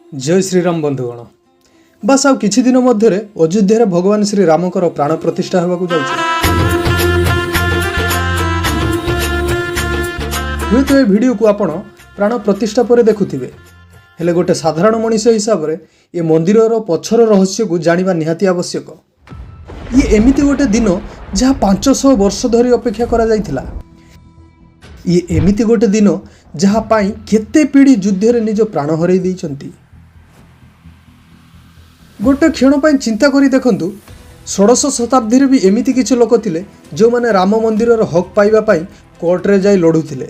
जय श्रीराम बंधुगण बास आउ किछि दिन मध्य अयोध्या भगवान श्री रामकर प्राण प्रतिष्ठा होगा जाउछि। हुएत ए वीडियो को आपण प्राण प्रतिष्ठा पर देखुथिबे, हेले गोटे साधारण मनीष हिसाब रे ए मंदिरर पछर रहस्य को जानिबा निहाती आवश्यक। ये एमिति गोटे दिन जहाँ 500 वर्ष धरी अपेक्षा करा जाइथिला। ये एमिति गोटे दिन जहाँ पाई केते पीढ़ी युद्ध रे निज प्राण हरई दैचंती। गोटे क्षण पाई चिंता करी देखंतु, षोडश शताब्दी रे भी एमिति किछि लोक थिले जो माने राम मंदिरर हक पाइबा पाई कोर्ट रे जाई लढुथिले।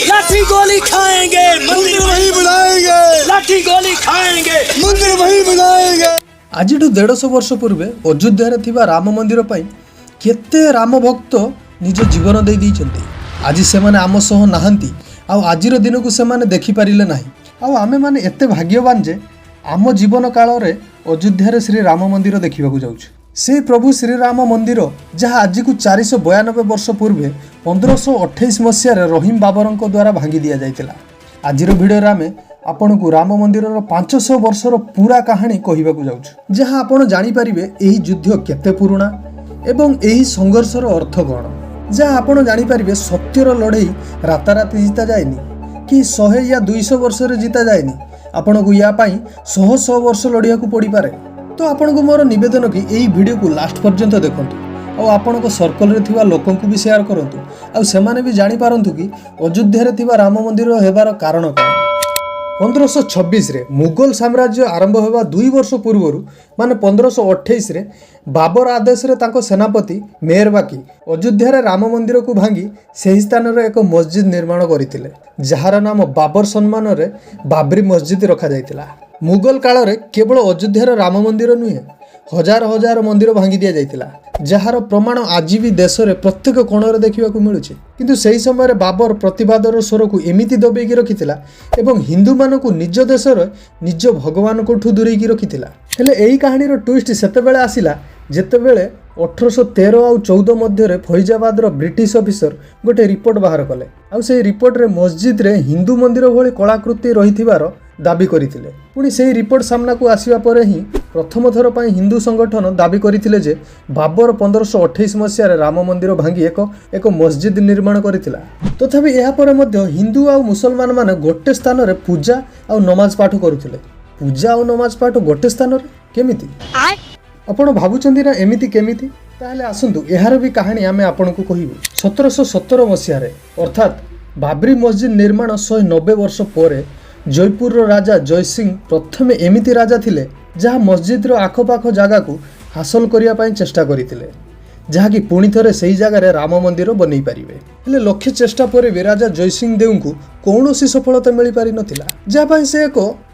लाठी गोली खाएंगे मंदिर वही बनाएंगे, लाठी गोली खाएंगे मंदिर वही बनाएंगे। आज 150 वर्ष पूर्वे अयोध्या थिबा राम मंदिर पाई केते राम भक्त निज जीवन दे दैचंती। आज से माने आम सह नाहंती, आउ आजिर दिन को से माने देखि पारिले नाही। आउ आमे माने एते भाग्यवान जे आम जीवन काल रे अयोध्या श्री राम मंदिर देखा जाऊँ। से प्रभु श्री राम मंदिर जहाँ आज को 492 वर्ष पूर्वे 1528 मसीह रहीम बाबर द्वारा भांगी दि जाइतिला। आजिर भिडियो आम आपण को राम मंदिर 500 वर्षर पूरा कहानी कहवाक जाऊँ, जहाँ आपण जानीपारे यही युद्ध केते पुराणा एवं यही संघर्षर अर्थ कौन, जहाँ आपण जानीपारे सत्यर लड़ई राताराति जीता जाएनि कि 100 या 200 वर्ष जीता जाएनि। आपण को या पाई 100 वर्ष लड़िया को पड़ी पारे। तो आपण को मोर निवेदन कि यही वीडियो को लास्ट पर्यंत देखंतु, और आपण को सर्कल रे थिबा लोकन को भी शेयर करंतु, और सेमाने भी जानि पारंतु कि अयोध्या रे थिबा राम मंदिर हेबार कारण कौन। 1526 रे मुगल साम्राज्य आरंभ होगा 2 वर्ष पूर्व माने 1528 रे बाबर आदेश रे तांको सेनापति मेहरबाकी अयोध्या रे राम मंदिर को भांगी सही स्थान रे एक मस्जिद निर्माण करथिले, जार नाम बाबर सम्मान रे बाबरी मस्जिद रखा जाइतिला। मुगल काल रे केवल अयोध्या रे राम मंदिर नुहे, हजार हजार मंदिर भांगी दिया जाइतिला, जार प्रमाण आज भी देश रे प्रत्येक कोण रे देखिबाकू मिलुछि। किंतु सही समय बाबर प्रतिवादर स्वर को एमिति दबेकी रखिथिला एवं हिंदू मानकू निज देश रे निज भगवान कोठू दूरेकी रखिथिला। हेले एही कहानीर ट्विस्ट सेतेबेले आसिला जेतेबेले 1813 और 14 मध्य फैजाबाद ब्रिटिश ऑफिसर गोटे रिपोर्ट बाहर कले, आउ से रिपोर्ट रे मस्जिद रे हिंदू मंदिर भली कलाकृति रहिथिबार दाबी करथिले। पुणी से रिपोर्ट सामना को आसिबा परे ही प्रथम थर पर हिंदू संगठन दाबी करथिले जे बाबर 1528 मसीह राम मंदिर भांगी एक मस्जिद निर्माण करथिला। तथापि यह परे मध्य हिंदू और मुसलमान माने गोटे स्थान रे पूजा और नमाज पाठ करुथिले। पूजा और नमाज पाठ गोटे स्थान रे केमिति आपण भाबुचंदी ना एमिति केमिति? ताहले आसंतु एहार भी कहानी आमे आपण को कहिबु। 1717 मसीह रे अर्थात बाबरी मस्जिद निर्माण 190 वर्ष परे जयपुर राजा जय सिंह प्रथमे एमिति राजा थिले जहाँ मस्जिद रो आखपाख जगह को हासिल करिया पई चेष्टा करिथिले, जहाँ कि पुणी थरे सही जगह रे राम मंदिर बनै परिबे। हेले लक्ष्य चेष्टा परे भी राजा जय सिंह देव को कौनसी सफलता मिली पारि नथिला, जहाँ पई से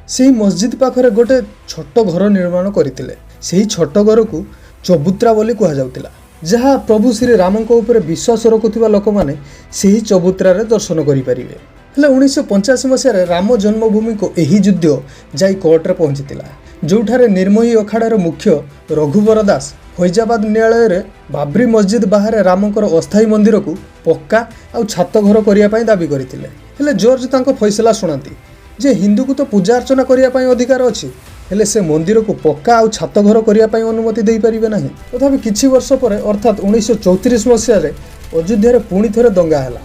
सही मस्जिद पाखरे गोटे छोट घर निर्माण करथिले। सही छोट घर को चबूतरा बोली कहा जाउतिला, जहाँ प्रभु श्री राम को ऊपर विश्वास रखुथिबा लोक माने सही चबूतरा रे दर्शन करि परिबे। हेले 1985 मसीह राम जन्मभूमि को यही युद्ध जाई कोर्ट रे पहुंचीतिला, जोठारे निर्मोही अखाड़ार मुख्य रघुवर दास फैजाबाद न्यायालय रे बाबरी मस्जिद बाहर रामकर अस्थायी मंदिर को पक्का और छात घर करिया पई दाबी करथिले। हेले जज तांको फैसला सुनांती जे हिंदू को तो पूजा अर्चना करिया पई अधिकार अछि, हेले से मंदिर को पक्का और छात घर करिया पई अनुमति देई परिबे नाही। तथापि किछि वर्ष परे अर्थात 1934 मसीह रे अयोध्या रे पुणी थरे दंगा हैला,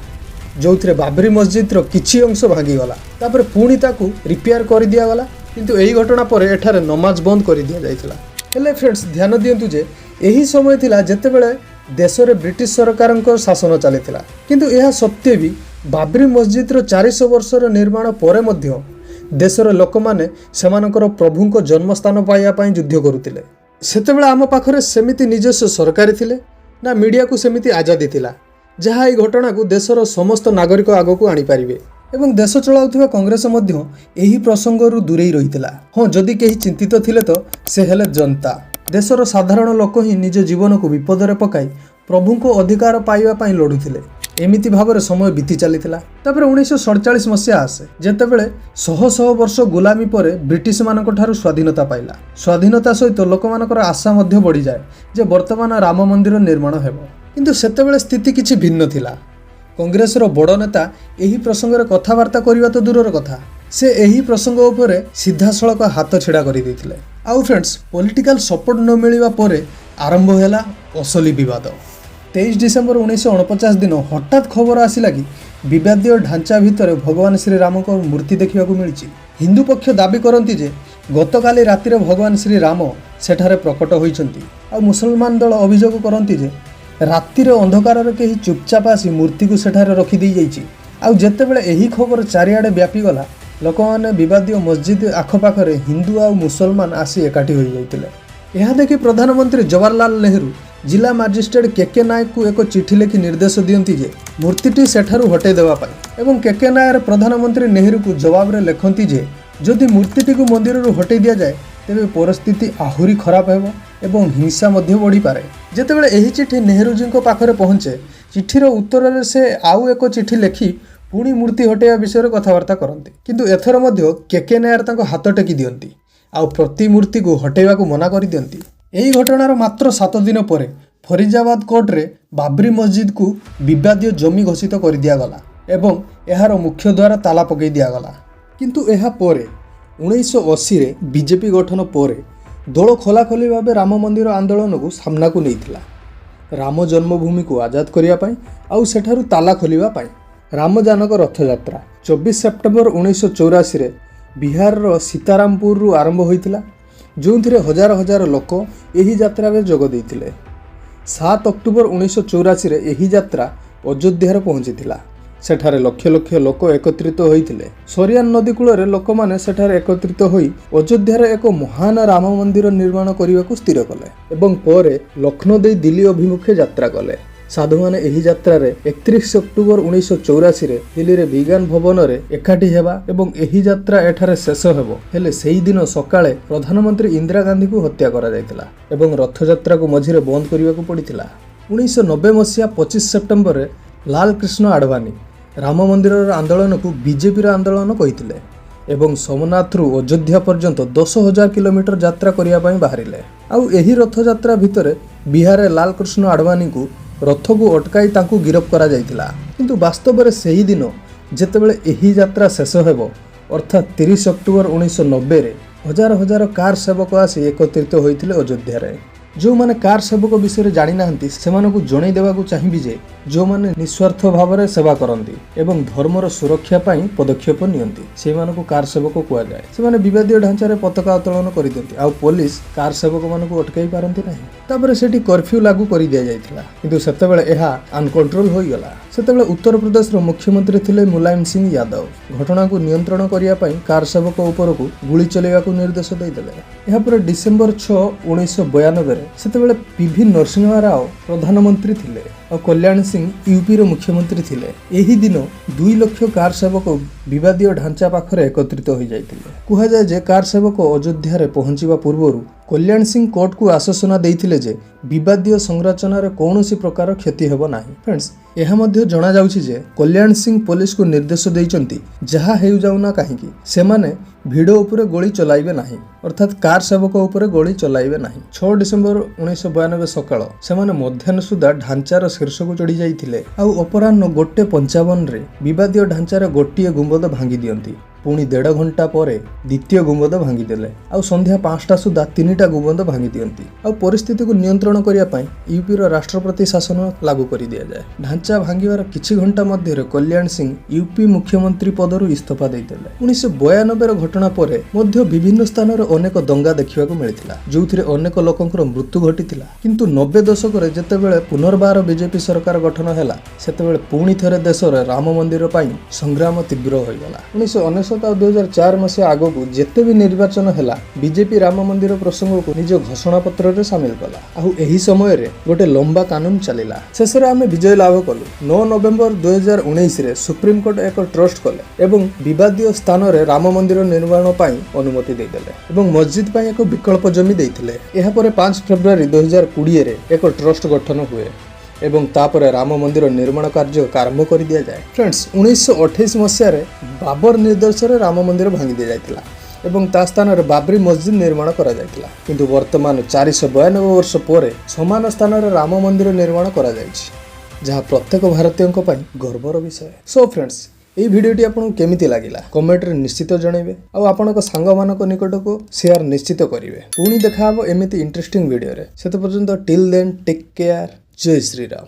जो थे बाबरी मस्जिद रो किछि अंश भांगी गला, तापर पुणी ताकू रिपेयर कर दिया गला। किंतु एही घटना पर एठारे नमाज बंद कर दिया जाइतिला। हेले फ्रेंड्स ध्यान दियंतु जे एही समय थिला जेतेबेले देश रे ब्रिटिश सरकार शासन चलीथिला, किंतु यह सत्य भी बाबरी मस्जिद रो 400 वर्षर निर्माण परे मध्य देशर लोक माने सेमानकर प्रभुंक जन्मस्थान पाइबा पई युद्ध करुतिले। सेतेबेले आम पाखरे सेमिति निजस्व सरकारी थिले ना मीडिया को सेमिति आजादी थिला, जहाँ यह घटना को देशर समस्त नागरिक आग को आनी पारिबे। एवं देश चलाउथिबा कांग्रेस मध्य एही प्रसंग रु दूरेई रहितिला। हाँ, जदि केही चिंतित थिले तो से हेले जनता, देशर साधारण लोक ही निज जीवन को विपद रे पकाई प्रभु को अधिकार पाइबा पई लढुथिले। एमिति भाव समय बीती चलीथिला। तापर 1947 मसीहा आसे जेतेबेले 100 वर्ष गुलामी परे ब्रिटिश मानक ठारू स्वाधीनता पाइला। स्वाधीनता सहित लोक मानकर आशा मध्य बढ़ी जाए जे वर्तमान राम मंदिर निर्माण हेबो, किंतु सेतेबेले स्थिति किछि भिन्न थिला। कांग्रेस रो बड़ नेता यही प्रसंग में कथबार्ता करने तो दूर कथा, से यही प्रसंग उपरे सीधासलख हाथ छेड़ा कर देथिले। आउ फ्रेंड्स पॉलिटिकल सपोर्ट न मिलिबा परे आरंभ हैला असली विवाद। 23 डिसेम्बर 1949 दिन हठात खबर आसिला कि विवादीय ढांचा भितर भगवान श्रीराम को मूर्ति देखा मिली। हिंदू पक्ष दाबी करती जे गतकाली रातिर भगवान श्रीराम सेठारे प्रकट होइछंती। आ मुसलमान दल अभियोग करती जे रातिर अंधकार कहीं चुपचाप आसी मूर्ति को सेठारे रखी दी जाइछि। आउ जेतेबेले एही खबर चारिआडे व्यापी गला लोक मैंने विवादीय मस्जिद आखपाखरे हिंदू आ मुसलमान आसी एकाठी हो जाइतिले। यह देखि प्रधानमंत्री जवाहरलाल नेहरू जिला मजिस्ट्रेट के नायक को एक चिठी लिखि निर्देश दियंती जे मूर्तिटी सेठारु हटे देवा पाई एवं के नायर प्रधानमंत्री नेहरू को जवाब रे लेखंती जे जदि मूर्तिटी को मंदिर हटे दिया जाए तेरे परिस्थिति आहुरी खराब हेबो एवं हिंसा मध्य बढ़ी पारे। जेतेबेले एही चिठी नेहरू जी को पाखरे पहुंचे चिठीर उत्तर रे से आउ एक चिठी लिखि पुणी मूर्ति हटेया विषय कथबार्ता करती। किंतु एथर मध्य के नायर तांको हाथ टेकी दियंती आउ प्रति मूर्ति को हटेवा को मना कर दियंती। एही घटनार मात्र 7 दिन पर फरीदाबाद कोर्ट रे बाबरी मस्जिद को विवादीय जमी घोषित कर दियागला एवं एहार मुख्य द्वार ताला पकई दियागला। किंतु एहा परे 1980 रे बीजेपी गठन पर दल खोलाखोली भाव राम मंदिर आंदोलन को सामना को नैथिला। राम जन्मभूमि को आजाद करिया पई आउ सेठारु ताला खोलिबा पई रामजानक रथयात्रा 24 सेप्टेम्बर 1984 रे बिहार सीतारामपुर आरंभ होइतिला जो हजार हजार लोक यही यात्रा में जोग देइतिले। 7 अक्टोबर 1984 रे यही यात्रा अयोध्या पहुंची सेठारे लक्ष लक्ष लोक एकत्रित होइतिले। सरियान नदी कूल लोक माने सेठारे एकत्रित होई अयोध्यार एक महान राम मंदिर निर्माण करने को स्थिर कले एवं परे लखनऊ दे दिल्ली अभिमुखे यात्रा कले। साधु माने एही यात्रा रे 31 अक्टोबर 1984 रे दिल्ली रे विज्ञान भवन रे एकाठी हेबा एवं एही यात्रा एठारे शेष हेबो हेले सेही दिन सकाळे प्रधानमंत्री इंदिरा गांधी को हत्या करा जायतिला एवं रथ यात्रा को मझिरे बंद करिवा को पड़ितिला। 1990 मसिया 25 सेप्टेम्बर रे लाल कृष्ण आडवाणी राम मंदिर आंदोलन को बीजेपी आंदोलन कहितिले एवं सोमनाथ रु अयोध्या पर्यंत 10,000 किलोमीटर यात्रा करिया पई बाहरिले। आउ एही रथ यात्रा भितरे बिहार लाल कृष्ण आडवाणी को रथ को अटकाई तांकु गिरफ करा जायतिला। किंतु वास्तव में सही दिन जेतेबेले एही यात्रा शेष हेबो अर्थात 30 अक्टोबर 1990 रे हजार हजार कार सेवक आसी एकत्रित होइतिले अयोध्या रे। जो माने कार सेवक विषय जानी नाहंती सेमानकु जणै देबाकु चाहिबि जे जो माने निस्वार्थ भाव में सेवा करंती एवं धर्मर सुरक्षा पाई पदक्षेप नियंती सेमानकु कार सेवक कुआ जाए। सेमाने विवादीय ढांचारे पताका उत्तोलन करि दियंती आउ पुलिस कार सेवक मानकु अटकाई पारंती नाही। तापर सेठी कर्फ्यू लागू करि दिया जायतिला किंतु सेतेबेले एहा अनकंट्रोल होई गला। सेतेबेले उत्तर प्रदेश रो मुख्यमंत्री थिले मुलायम सिंह यादव घटना को नियंत्रण करिया पाई कार सेवक ऊपर को गुली चलेबाकु निर्देश दैदेले। एहा पर डिसेंबर 6 1992 सेतेबेले पीवी नरसिंह राव प्रधानमंत्री थिले और कल्याण सिंह यूपी रो मुख्यमंत्री थिले। एही दिन 2 लाख कार सेवक विवादीय ढांचा पाखरे एकत्रित हो जाइतिले। कुहा जाय जे कार सेवक अयोध्या रे पहुंचीबा पूर्वरु कल्याण सिंह कोर्ट को आश्वासन देइथिले जे विवादीय संरचना रे कौनसी प्रकार क्षति हेबो नाही। फ्रेंड्स यह मध्य जना जाउछि जे कल्याण सिंह पुलिस को निर्देश दैचंती जहा हेउ जाउना काहेकि सेमाने भिडो उपरे गोली चलाइबे नाही अर्थात कार सेवक उपरे गोली चलाइबे नाही। 6 डिसेंबर 1992 सकाळ सेमाने मध्याह्न सुधा ढांचार शीर्ष को चढ़ी जाइथिले आउ अपराह्न 1:55 रे विवादीय ढांचार गोटिए गुंबद भांगी दियंती पुणी 1.5 घंटा पर द्वितीय गुंबद भांगी देले आउ संध्या 5टा सुधा 3टा गुंबद भांगी दियंती आउ परिस्थिति को नियंत्रण करिया पई यूपी रो राष्ट्रपति शासन लागू करि दिया जाए। ढांचा भांगीवार किछि घंटा मध्य कल्याण सिंह यूपी मुख्यमंत्री पदरु इस्तीफा दैतेले। 1992 रो घटना पर मध्य विभिन्न स्थान रे अनेक दंगा देखिबा को मिलिथिला जोथिरे अनेक लोकंकर मृत्यु घटिथिला। किंतु 90 दशक रे जेतेबेले पुनर्बार बीजेपी सरकार गठन हैला सेतेबेले पुणी थरे देश रे राम मंदिर पई संग्राम तीव्र होई गला। 1999 2004 मसीहा आगो को जेते भी निर्वाचन हैला बीजेपी राम मंदिर प्रसंग को निज घोषणा पत्र रे शामिल कला आउ एही समय रे गोटे लंबा कानून चलिला। शेष रे आमे विजय लाभ कलु। 9 नवेम्बर 2019 रे सुप्रीम कोर्ट एक ट्रस्ट कले एवं विवादीय स्थान रे राम मंदिर निर्माण पई अनुमति दे देले एवं मस्जिद पई एक विकल्प जमी देइथिले। एहा परे 5 फरवरी 2020 रे एक ट्रस्ट गठन हुए एवं तापर राम मंदिर निर्माण कार्य आरंभ कर दिया जाए। फ्रेंड्स 1928 मसीह बाबर निर्देश राम मंदिर भांगी दि जाइतिला एवं ता स्थान रे बाबरी मस्जिद निर्माण करा जाइतिला किंतु वर्तमान 492 वर्ष पर समान स्थान रे राम मंदिर निर्माण करा जाइछि जहाँ प्रत्येक भारतीय गर्वर विषय। सो फ्रेंड्स এই ভিডিওটি আপনাଙ୍କୁ କେମିତି ଲାଗିଲା କମେଣ୍ଟରେ ନିଶ୍ଚିତ ଜଣାଇବେ ଆଉ ଆପଣଙ୍କ ସାଙ୍ଗମାନଙ୍କ ନିକଟକୁ ସେୟାର ନିଶ୍ଚିତ କରିବେ। ପୁଣି ଦେଖା ହେବ ଏମିତି ଇଣ୍ଟରେଷ୍ଟିଂ ଭିଡ଼ିଓରେ। ସେତେ ପର୍ଯ୍ୟନ୍ତ ଟିଲ୍ ଦେନ୍ ଟେକ୍ କେୟାର। ଜୟ ଶ୍ରୀରାମ।